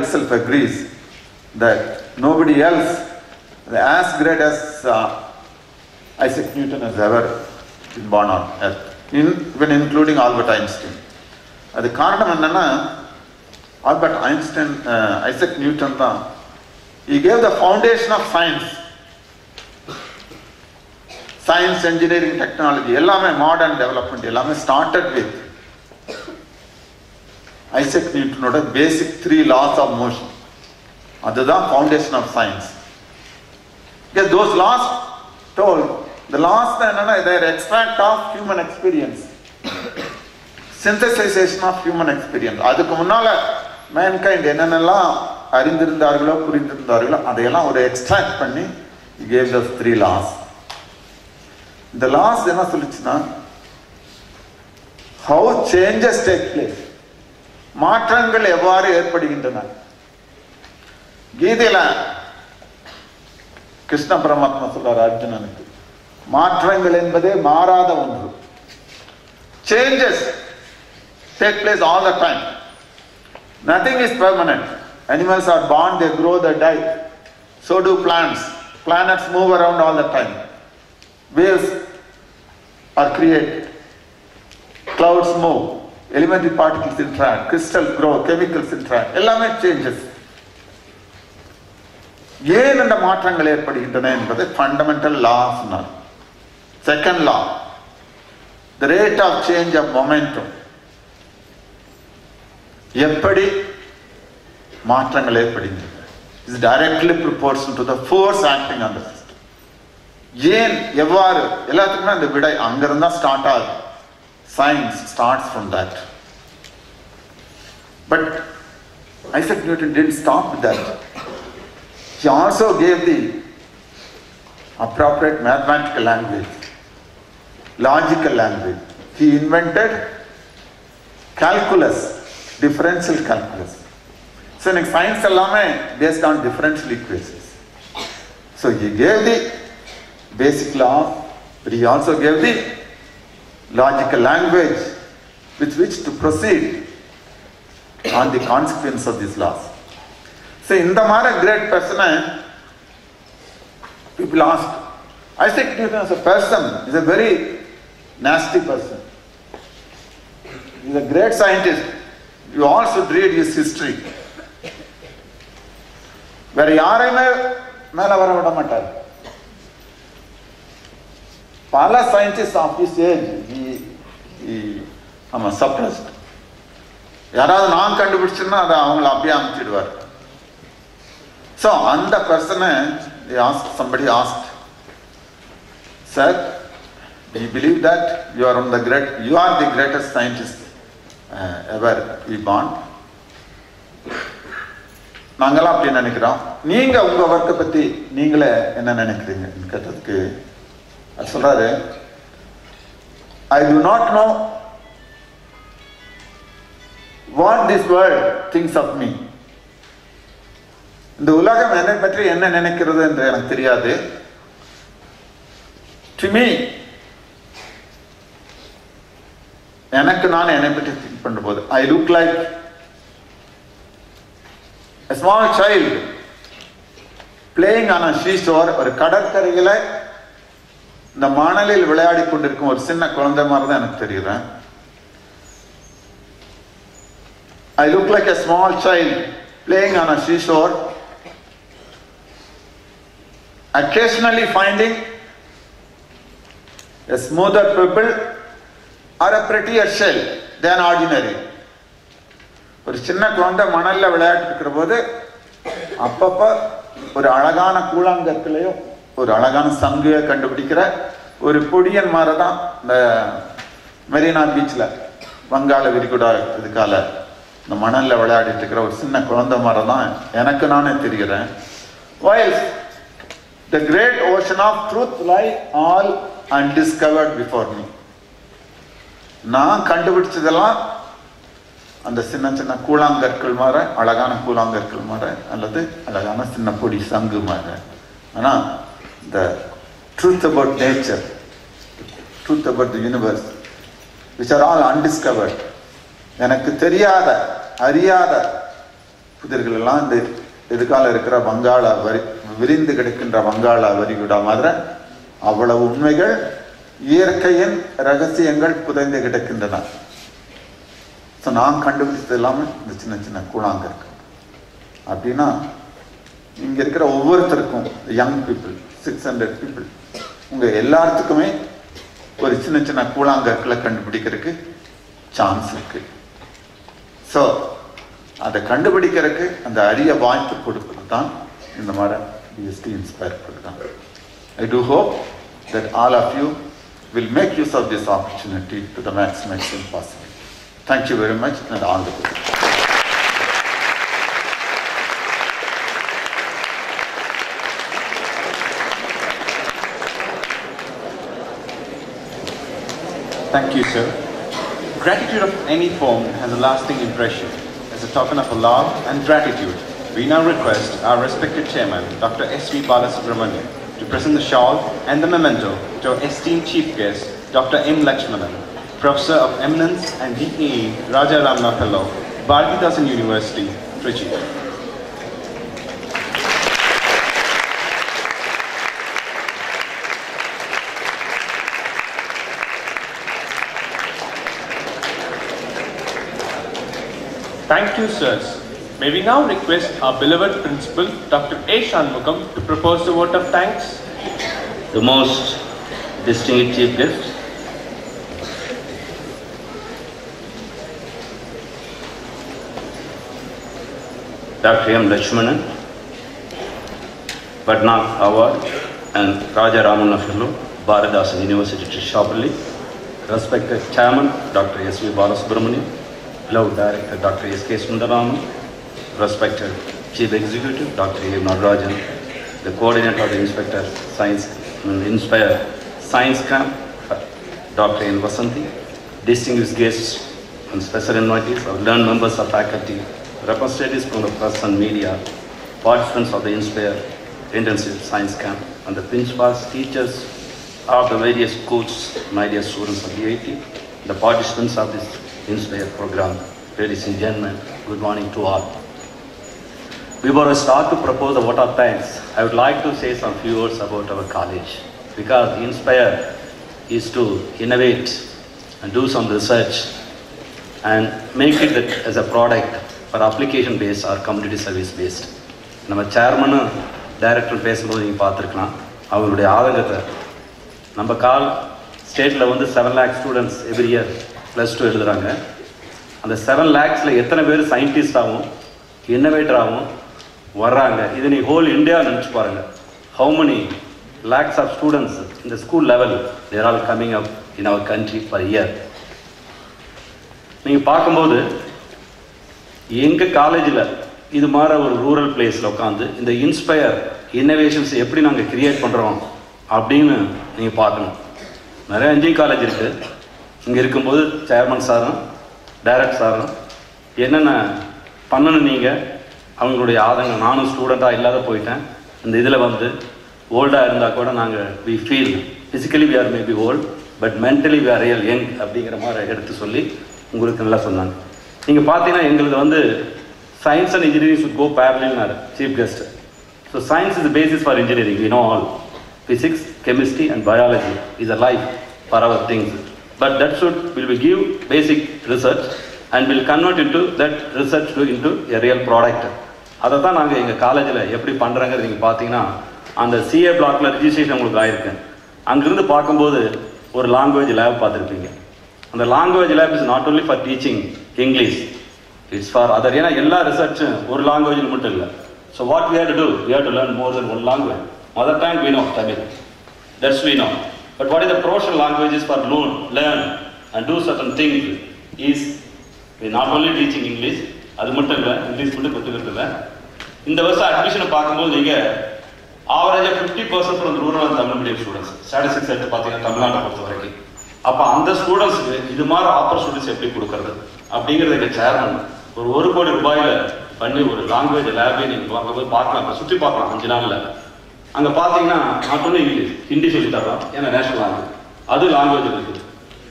itself agrees that nobody else as great as Isaac Newton has ever been born on earth, even including Albert Einstein. அது காரணம் என்னன்னா, Albert Einstein, Isaac Newton தான், he gave the foundation of science. Science, engineering, technology, எல்லாமே modern development, எல்லாமே started with Isaac Newtonோட basic 3 laws of motion. அதுதான் foundation of science. Because those laws told, the laws என்னன்னா, they are extract of human experience, synthesization of human experience. அதுக்கு முன்னால mankind என்னென்னலாம் அறிந்திருந்தார்களோ புரிந்திருந்தார்களோ அதையெல்லாம் ஒரு extract பண்ணி he gave us 3 laws. இந்த laws என்ன சொல்லுச்சுன்னா, how changes take place, மாற்றங்கள் எவ்வாறு ஏற்படுகின்றன. கீதையில கிருஷ்ண பரமாத்மா சொல்றார் அர்ஜுனனுக்கு, மாற்றங்கள் என்பதே மாறாத ஒன்று. Changes take place all the time. Nothing is permanent. Animals are born, they grow, they die. So do plants. Planets move around all the time. Waves are created. Clouds move. Elementary particles interact. Crystals grow. Chemicals interact. எல்லாமே changes. ஏன் இந்த மாற்றங்கள் ஏற்படுகின்றன என்பது fundamental law சொன்னார். Second law, the rate of change of momentum. எப்படி மாற்றங்கள் ஏற்படுகின்றன is directly proportional to the force acting on the system. ஏன் எவ்வாறு எல்லாத்துக்குமே அந்த விடை அங்கிருந்தா ஸ்டார்ட் ஆகுது. Science starts from that. But Isaac Newton didn't stop with that. He also gave the appropriate mathematical language, logical language. He invented calculus, differential calculus. So in science எல்லாமே based on differential equations. So he gave the basic law, but he also gave the logical language with which to proceed on the consequence of these laws. So இந்த மாதிரி great person, people ask, Isaac Newton as a person is a very nasty person. He is a great scientist. You all should read his history. வேற யாரையுமே மேல வர விட மாட்டார். பல scientists of his age suppressed. யாராவது நான் கண்டுபிடிச்சுன்னா அதை அவங்களை அப்படியே அனுப்பிச்சிடுவார். So அந்த பர்சனை somebody asked, sir, do you believe that you are the greatest scientist ever be born? நாங்களாம் அப்படி நினைக்கிறோம், நீங்க உங்க ஒர்க்கை பத்தி நீங்களே என்ன நினைக்கிறீங்க கேட்டதுக்கு சொல்றாரு, I do not know what this world thinks of me. இந்த உலகம் என்னை பற்றி என்ன நினைக்கிறது என்று எனக்கு தெரியாது. To me, எனக்கு நான் என்னை பற்றி திங்க் பண்ணும் போது I look like a small child playing on a seashore. ஒரு கடற்கரையில இந்த மணலில் விளையாடி கொண்டிருக்கும் ஒரு சின்ன குழந்தை மாதிரி தான் எனக்கு தெரியுறேன். I look like a small child playing on a seashore, occasionally finding a smoother pebble or a prettier shell than ordinary. ஒரு சின்ன குழந்தை மணல்ல விளையாட்டு இருக்கிற போது அப்பப்ப ஒரு அழகான கூழாங்கற்களையும் ஒரு அழகான சங்குவை கண்டுபிடிக்கிற ஒரு பொடியன் மாதிரிதான் இந்த மெரினா பீச்ல வங்காள விரிகுடா இதுக்கால இந்த மணல்ல விளையாடிட்டு இருக்கிற ஒரு சின்ன குழந்தை மாதிரிதான் எனக்கு நானே தெரிகிறேன். While the great ocean of truth lie all undiscovered before me. நான் கண்டுபிடிச்சதெல்லாம் அந்த சின்ன சின்ன கூழாங்கற்கள் மாற, அழகான கூழாங்கற்கள் மாற, அல்லது அழகான சின்ன பொடி சங்கு மாற. ஆனா the truth about nature, truth about the universe, which are all undiscovered, எனக்கு தெரியாத அறியாத புதிர்கள் எல்லாம் இந்த எதிர்கால இருக்கிற வங்காள விரிந்து கிடக்கின்ற வங்காள விரிகுடா மாதிரி அவ்வளவு உண்மைகள் இயற்கையின் ரகசியங்கள் புதைந்து கிடக்கின்றன. நான் கண்டுபிடிச்சது எல்லாமே இந்த சின்ன சின்ன கூழாங்கற்கள். அப்படின்னா இங்க இருக்கிற ஒவ்வொருத்தருக்கும் யங் பீப்புள் 600 பீப்புள் உங்க எல்லாத்துக்குமே ஒரு சின்ன சின்ன கூழாங்கற்களை கண்டுபிடிக்கிறதுக்கு சான்ஸ் இருக்கு. ஸோ அதை கண்டுபிடிக்கிறதுக்கு அந்த அரிய வாய்ப்பு கொடுப்பது தான் இந்த மாதிரி DST inspire program. I do hope that all of you will make use of this opportunity to the maximum extent possible. Thank you very much and all the best. Thank you, sir. Gratitude of any form has a lasting impression. As a token of love and gratitude, we now request our respected chairman, Dr. S.V. Balasubramanian, to present the shawl and the memento to our esteemed chief guest, Dr. M. Lakshmanan, Professor of Eminence and DAE Raja Ramna Fellow, Bharathidasan University, Trichy. Thank you, sirs. May we now request our beloved principal, Dr. A. Shanmugam, to propose the vote of thanks. The most distinguished chief guest, Dr. M. Lakshmanan, Padma Award and Raja Ramana Fellow, Bharathidasan University, Trichy. Respected Chairman, Dr. S.V. Balasubramanian, Beloved Director, Dr. S.K. Sundaraman, respected Chief Executive, Dr. A. Nadarajan, the Coordinator of the Inspire Science Camp, Dr. N. Vasanthi, distinguished guests and special invitees, our learned members of faculty, representatives from the press and media, participants of the Inspire Intensive Science Camp, and the principals, teachers of the various schools, my dear students of DIT, the participants of this Inspire program. Ladies and gentlemen, good morning to all. Before I start to propose a vote of thanks, I would like to say some few words about our college. Because Inspire is to innovate and do some research and make it as a product for application based or community service based. நம்ம chairman director பேசும்போது நீங்கள் பார்த்துருக்கலாம் அவருடைய ஆதங்கத்தை. நம்ம ஸ்டேட்டில் வந்து 7 lakh students every year +2 எழுதுகிறாங்க. அந்த 7 lakhsல எத்தனை பேர் சயின்டிஸ்டாகவும் இன்னோவேட்டராகவும் வர்றாங்க, இது நீ ஹோல் இந்தியா நினச்சி பாருங்கள். How many lakhs of students in the school level, they are all coming up in our country per year. நீங்கள் பார்க்கும்போது எங்கள் காலேஜில் இது மாதிரி ஒரு ரூரல் பிளேஸில் உட்காந்து இந்த இன்ஸ்பயர் இன்னோவேஷன்ஸ் எப்படி நாங்கள் கிரியேட் பண்ணுறோம் அப்படின்னு நீங்கள் பார்க்கணும். நிறைய இன்ஜினியரிங் காலேஜ் இருக்குது. இங்கே இருக்கும்போது சேர்மன் சாரும் டைரக்டர் சாரும் என்னென்ன பண்ணணும் நீங்கள் அவங்களுடைய ஆதங்கம். நானும் ஸ்டூடெண்ட்டாக இல்லாத போயிட்டேன். இந்த இதில் வந்து ஓல்டாக இருந்தால் கூட நாங்கள் we feel physically we are maybe old but mentally we are real young அப்படிங்கிற மாதிரி எடுத்து சொல்லி உங்களுக்கு நல்லா சொன்னாங்க. நீங்கள் பார்த்தீங்கன்னா எங்களுக்கு வந்து science and engineering should go parallel chief guest. So science is the basis for engineering. We know all. Physics, chemistry and biology is a life for our things. But that will give basic research and will convert into that research into a real product. அதை தான் நாங்கள் எங்கள் காலேஜில் எப்படி பண்ணுறாங்கிறது நீங்கள் பார்த்தீங்கன்னா அந்த CA பிளாக்ல ரிஜிஸ்ட்ரேஷன் உங்களுக்கு ஆயிருக்கு. அங்கிருந்து பார்க்கும்போது ஒரு லாங்குவேஜ் லேப் பார்த்துருப்பீங்க. அந்த language lab is not only for teaching English, it's for other. ஏன்னா எல்லா ரிசர்ச்சும் ஒரு லாங்குவேஜில் மட்டும் இல்லை. So what we have to do, we have to learn more than one language. Mother tongue we know Tamil, that's we know. But what is the professional languages for learn and do certain things is we not only teaching English, அது மட்டும் இல்லை, English மட்டும் கற்றுக்கிறது இல்லை. இந்த வருஷம் அட்மிஷனை பார்க்கும்போது நீங்கள் ஆவரேஜாக 50% from rural and Tamil medium students statistics எடுத்து பார்த்தீங்கன்னா தமிழ்நாட்டை பொறுத்த வரைக்கும். அப்போ அந்த ஸ்டூடெண்ட்ஸுக்கு இது மாதிரி ஆப்பர்ச்சுனிட்டிஸ் எப்படி கொடுக்கறது அப்படிங்கிறது எங்கள் சேர்மன் ஒரு கோடி ரூபாயில் பண்ணி ஒரு லாங்குவேஜ் லேபே நீங்கள் பார்க்கலாம். இப்போ சுற்றி பார்க்கலாம் 5 நாளில். அங்கே பார்த்தீங்கன்னா நாட் ஒன்லி இங்கிலீஷ், ஹிந்தி சொல்லி தரோம், ஏன்னா நேஷனல் லாங்குவேஜ் அது லாங்குவேஜ் இருக்குது.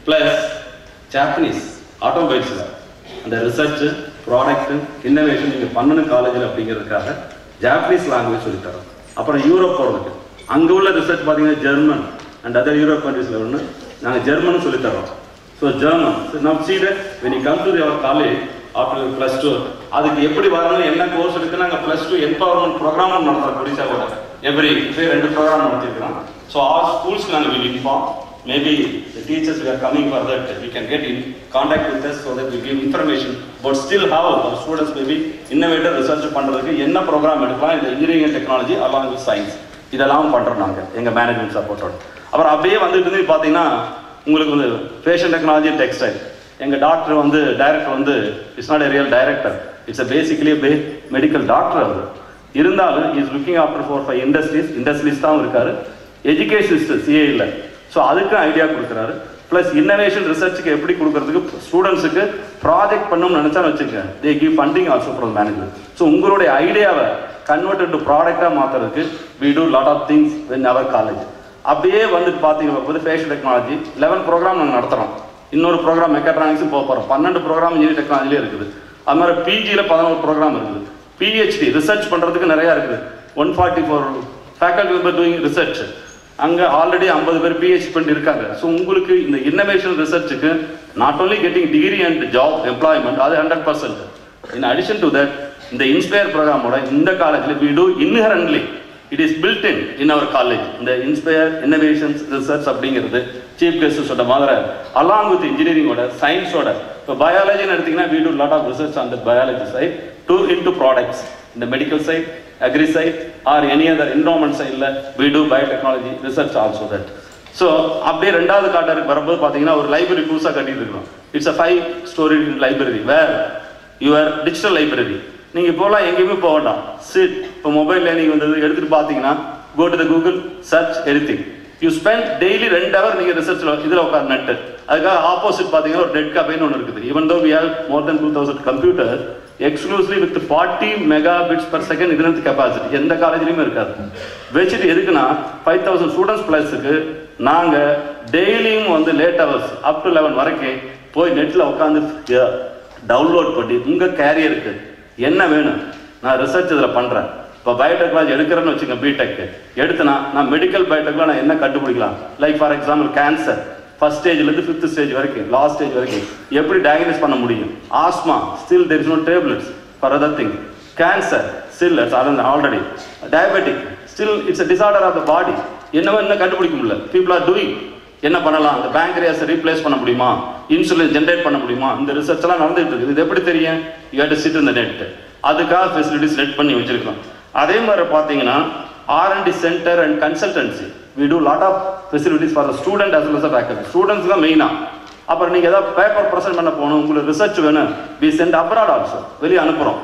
ப்ளஸ் ஜாப்பனீஸ் ஆட்டோமொபைல்ஸில் அந்த ரிசர்ச்சு ப்ராடக்ட் இன்னோவேஷன் நீங்கள் பண்ணணும் காலேஜில் அப்படிங்கிறதுக்காக ஜாப்பனீஸ் லாங்குவேஜ் சொல்லித்தரோம். அப்புறம் யூரோப் போகிறதுக்கு அங்கே உள்ள ரிசர்ச் பார்த்தீங்கன்னா ஜெர்மன் அண்ட் அதர் யூரோப் கண்ட்ரீஸில் ஒன்று நாங்கள் ஜெர்மனும் சொல்லித்தரோம். ஸோ ஜெர்மன் நம்ம see that when you come to your college after +2 அதுக்கு எப்படி வரணும் என்ன கோர்ஸ் இருக்குன்னு நாங்கள் +2 எம்பவர்மெண்ட் ப்ரோக்ராமும் நடத்துகிறோம். ஒடிசாவோட எவ்ரி 2 ப்ரோக்ராம் நடத்திருக்கிறோம். ஸோ ஆல் ஸ்கூல்ஸ்க்கு நாங்கள் will inform. Maybe the teachers we are coming for that, we can get in contact with us so that we give information but still how our students may be innovator research பண்றதுக்கு என்ன program எடுக்கலாம் இந்த engineering and technology along with science இதெல்லாம் பண்றோம் நாங்க எங்க management சப்போர்ட்டோட. அப்புறம் அப்படியே வந்துட்டு பாத்தீங்கன்னா உங்களுக்கு வந்து ஃபேஷன் டெக்னாலஜி டெக்ஸ்டைல் எங்க டாக்டர் வந்து டைரக்டர் வந்து it's not a real director, it's a basically a medical doctor. அவர் இருந்தாலும் இஸ் லுக்கிங் ஆஃப்டர் 4-5 இண்டஸ்ட்ரீஸ் தான் இருக்காரு. எஜுகேஷனிஸ்ட் சிஏ இல்லை. ஸோ அதுக்கு ஐடியா கொடுக்குறாரு. ப்ளஸ் இன்னோவேஷன் ரிசர்ச்சுக்கு எப்படி கொடுக்கறதுக்கு ஸ்டூடெண்ட்ஸுக்கு ப்ராஜெக்ட் பண்ணணும்னு நினச்சான்னு வச்சுக்கோங்க, they give funding also from management. So உங்களுடைய ஐடியாவை கன்வெர்ட் டு ப்ராடக்டாக மாற்றுறதுக்கு we do lot of things in our college. அப்படியே வந்துட்டு பார்த்தீங்கன்னா போது ஃபேஷன் டெக்னாலஜி 11 ப்ரோக்ராம் நாங்கள் நடத்துகிறோம். இன்னொரு ப்ரோக்ராம் மெக்காட்ரானிக்ஸும் போக போகிறோம். 12 ப்ரோக்ராம் இன்ஜினியரிங் டெக்னாலஜிலே இருக்குது. அது மாதிரி பிஜியில் 11 ப்ரோக்ராம் இருக்குது. பிஹெச்டி ரிசர்ச் பண்ணுறதுக்கு நிறையா இருக்குது. 144 ஃபேக்கல்டி மெம்பர் டூயிங் ரிசர்ச். அங்கே ஆல்ரெடி 50 பேர் பிஹெச்டி பண்ணிட்டு இருக்காங்க. ஸோ உங்களுக்கு இந்த இன்னோவேஷன் ரிசர்ச்சுக்கு not only getting degree and job employment அது 100%. இன் அடிஷன் டு தட் இந்த இன்ஸ்பயர் ப்ரோக்ராமோட இந்த காலேஜில் we do inherently it is built in our college. இந்த இன்ஸ்பயர் இன்னோவேஷன்ஸ் ரிசர்ச் அப்படிங்கிறது சீஃப் கெஸ்ட் சொல்ற மாதிரி அலாங் வித் இன்ஜினியரிங்கோட சயின்ஸோட. இப்போ பயாலஜின்னு எடுத்தீங்கன்னா we do lot of research on the biology side to into products. இந்த medical side, agri side or any other environment side la we do biotechnology research also that. So அப்படியே ரெண்டாவது கார்டருக்கு வரும்போது பார்த்தீங்கன்னா ஒரு லைப்ரரி புதுசாக கட்டிட்டு இருக்கோம். It's a 5-story library where your digital library. நீங்கள் இப்போலாம் எங்கேயுமே போக வேண்டாம். சிட் இப்போ மொபைலில் நீங்கள் வந்து எடுத்துகிட்டு பார்த்தீங்கன்னா go to the Google search anything. You spend daily 2 hours நீங்கள் ரிசர்ச்சில் இதில் உட்காந்து நட்டு. அதுக்காக ஆப்போசிட் பார்த்தீங்கன்னா ஒரு டெட் கஃபேன்னு ஒன்று இருக்குது. even though we have more than 2000 computers exclusively with 40 megabits per second இதனத்து capacity எந்த காலேஜ்லையுமே இருக்காது. வச்சுட்டு எதுக்குன்னா 5000 ஸ்டூடெண்ட்ஸ் ப்ளஸுக்கு நாங்கள் டெய்லியும் வந்து லேட் ஹவர்ஸ் அப் டு 11 வரைக்கும் போய் நெட்டில் உட்காந்து டவுன்லோட் பண்ணி உங்கள் கேரியருக்கு என்ன வேணும் நான் ரிசர்ச் இதில் பண்ணுறேன். இப்போ பயோடெக்னாலஜி எடுக்கிறேன்னு வச்சுங்க, பிடெக் எடுத்துனா நான் மெடிக்கல் பயோடெக்ல நான் என்ன கண்டுபிடிக்கலாம். Like for example cancer first ஸ்டேஜ்லேருந்து 5th ஸ்டேஜ் வரைக்கும் லாஸ்ட் ஸ்டேஜ் வரைக்கும் எப்படி டயக்னைஸ் பண்ண முடியும். Asthma still there is no tablets for other thing. Cancer still already. Diabetic still it's a disorder of the body. என்னவோ என்ன கண்டுபிடிக்க முடியல. People are doing. என்ன பண்ணலாம், அந்த பேங்க்ரியாஸை ரீப்ளேஸ் பண்ண முடியுமா, இன்சுலின் ஜென்ரேட் பண்ண முடியுமா, இந்த ரிசர்ச் எல்லாம் நடந்துட்டு இருக்குது. இது எப்படி தெரியும்? You have to sit in the net. அதுக்காக ஃபெசிலிட்டிஸ் ரெட் பண்ணி வச்சிருக்கோம். அதே மாதிரி பார்த்தீங்கன்னா R&D centre and consultancy we do lot of facilities for the student as well as the faculty. Students தான் மெயினா. அப்புறம் நீங்கள் ஏதாவது பேப்பர் ப்ரெசென்ட் பண்ண போகணும், உங்களுக்கு ரிசர்ச் வேணும், we send abroad also. வெளியே அனுப்புகிறோம்.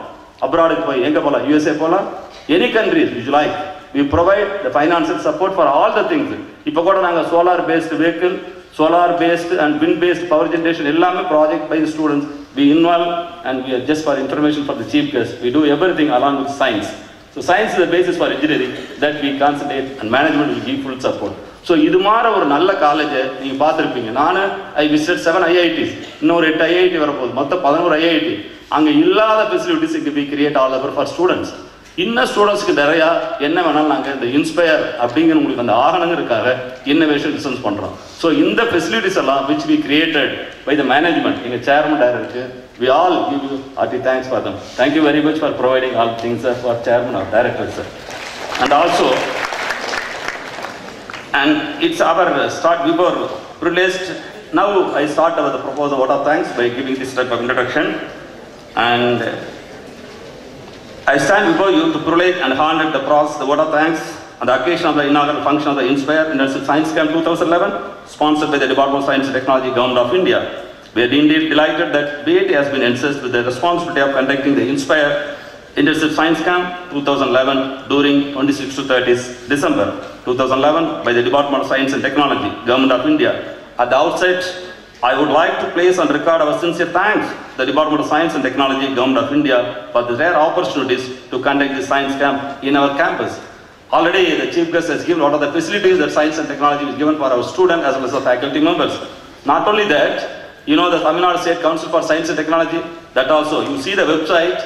அப்ராடுக்கு போய் எங்கே போகலாம், USA போகலாம், any countries you like. we provide the financial support for all the things. இப்போ கூட நாங்கள் solar based vehicle, solar based and wind based power generation எல்லாமே project by the students we involve and we are just for information for the chief guest. We do everything along with science. So science is the basis for engineering that we concentrate and management will give full support. So இது மாதிரி ஒரு நல்ல காலேஜை நீங்கள் பார்த்துருப்பீங்க. நான் ஐ visit 7 IITs, இன்னொரு 8 IIT வரப்போகுது, மொத்தம் 11 IIT. அங்கே இல்லாத ஃபெசிலிட்டிஸ் இங்கே we create all over for students. இன்னும் ஸ்டூடெண்ட்ஸ்க்கு நிறையா என்ன வேணாலும் நாங்கள் இந்த இன்ஸ்பயர் அப்படிங்கிற உங்களுக்கு அந்த ஆகணுங்கிறதுக்காக இன்னோவேஷன் ரிசர்ச் பண்ணுறோம். ஸோ இந்த ஃபெசிலிட்டிஸ் எல்லாம் which we created by the management, எங்கள் சேர்மன் டைரக்டருக்கு we all give you hearty thanks for them. Thank you very much for providing all things, sir, for chairman or director, sir. And also, and it's our start, we were privileged. Now I start with the proposal vote of thanks by giving this type of introduction. And I stand before you to privilege and honor the process, the vote of thanks on the occasion of the inaugural function of the Inspire International Science Camp 2011, sponsored by the Department of Science and Technology, Government of India. We are indeed delighted that BIT has been entrusted with the responsibility of conducting the Inspire International Science Camp 2011 during 26 to 30 December 2011 by the Department of Science and Technology, Government of India. At the outset, I would like to place on record our sincere thanks to the Department of Science and Technology, Government of India for the rare opportunities to conduct this science camp in our campus. Already the Chief Guest has given a lot of the facilities that Science and Technology is given for our students as well as the faculty members. Not only that, you know the Tamil Nadu State Council for Science and Technology That also, you see the website,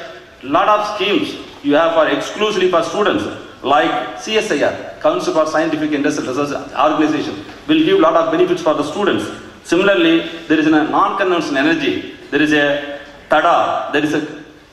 lot of schemes you have for exclusively for students, like CSIR, Council for Scientific Industrial Research Organization, will give lot of benefits for the students. Similarly, there is a non-conventional energy. There is a TADA, there is a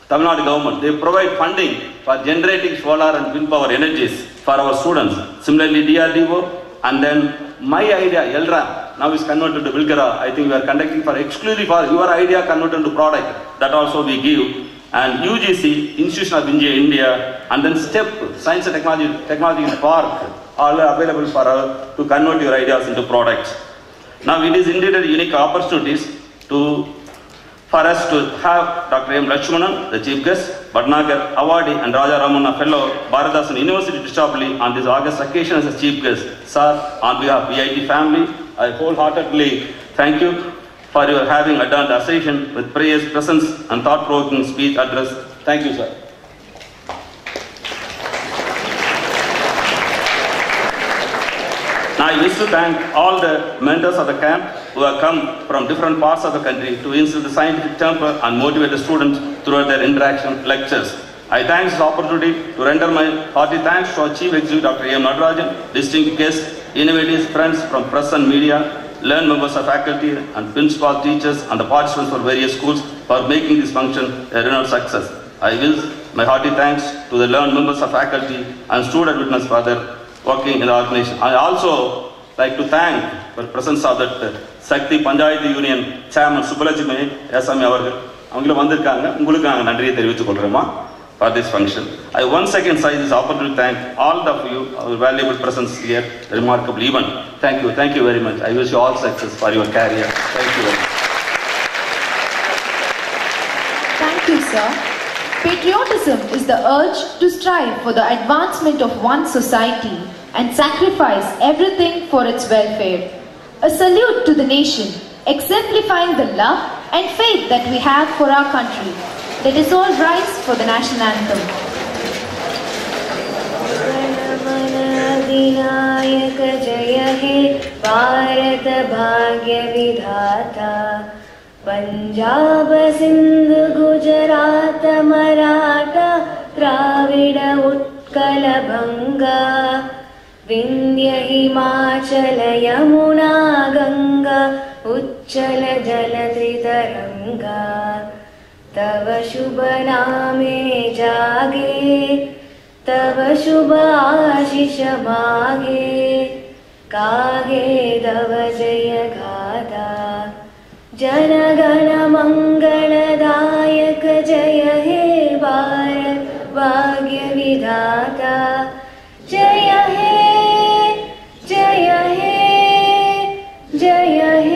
Tamil Nadu government. They provide funding for generating solar and wind power energies for our students. Similarly, DRDO, and then My Idea, LRAM, now is converted to Vilkara. I think we are conducting for exclusively for your idea converted to product. That also we give. And UGC, Institution of Engineering India, and then STEP, Science and Technology Park, all are available for to convert your ideas into products. Now it is indeed a unique opportunities for us to have Dr. M. Lakshmanan, the chief guest, Bhatnagar awardee and Raja Ramana fellow, Bharathasan University Trichinopalli on this August occasion as a chief guest. Sir, on behalf of VIT family, I wholeheartedly thank you for your having adorned the occasion with prayers, presence and thought-provoking speech address. Thank you, sir. Now I wish to thank all the mentors of the camp who have come from different parts of the country to instill the scientific temper and motivate the students throughout their interaction lectures. I thank this opportunity to render my hearty thanks to our Chief Executive Dr. A. M. Natarajan, distinguished guests, innovative friends from press and media, learned members of faculty and principal teachers and the participants for various schools for making this function a renowned success. I wish my hearty thanks to the learned members of faculty and student witness for their working in the organization. I also like to thank the presence of the Sakti Panchayat Union Chairman Subbulakshmi Yasami avargal. அவங்களும் வந்திருக்காங்க. உங்களுக்கு நாங்கள் நன்றியை தெரிவித்துக் கொள்கிறோமா for this function. I once again seize this opportunity to thank all of you, our valuable presence here, the remarkable event. Thank you very much. I wish you all success for your career. Thank you very much. Thank you, sir. Patriotism is the urge to strive for the advancement of one's society and sacrifice everything for its welfare. A salute to the nation, exemplifying the love and faith that we have for our country. Let us all rise for the national anthem. अधिनायक जय हे भारत भाग्य विधाता पंजाब सिंध गुजरात मराठा द्राविड उत्कल भंगा विंध्य हिमाचल यमुना गंगा उच्चल जलधि तरंगा तव शुभ नामे जागे तव शुभ आशीष मागे कागे तव जय गाथा जन गण मंगलदायक जय हे भारत भाग्य विधाता जय हे जय हे जय हे